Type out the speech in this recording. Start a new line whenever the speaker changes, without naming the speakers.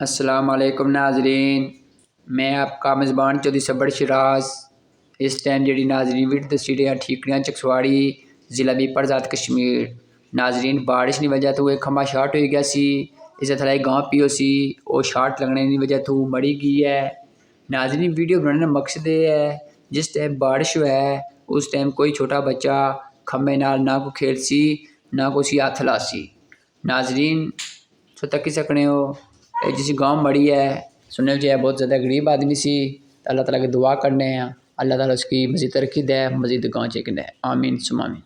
السلام علیکم ناظرین، میں آپ کا میزبان چودھری صبر شراز اس ٹائم جڑی ناظرین ویڈ سٹیڈیا ٹھیکریاں چکسواڑی ضلع بیپر ذات کشمیر ناظرین بارش کی وجہ تو ایک کھمبا شارٹ ہو گیا سی، اسے تھلے گاؤں پیو سی وہ شارٹ لگنے کی وجہ تو مڑی گئی ہے۔ ناظرین ویڈیو بنانے کا مقصد یہ ہے جس ٹائم بارش ہے اس ٹائم کوئی چھوٹا بچہ کھمبے نال نہ کو کھیل سی نہ کو سی ہاتھ لا سی۔ ناظرین تو تکی سکنے ہو جس گاؤں مڑی ہے سنیل جی بہت زیادہ غریب آدمی سی، اللہ تعالیٰ کی دعا کرنے ہیں اللہ تعالیٰ اس کی مزید ترقی دے، مزید گاؤں چیک دے، آمین ثم آمین۔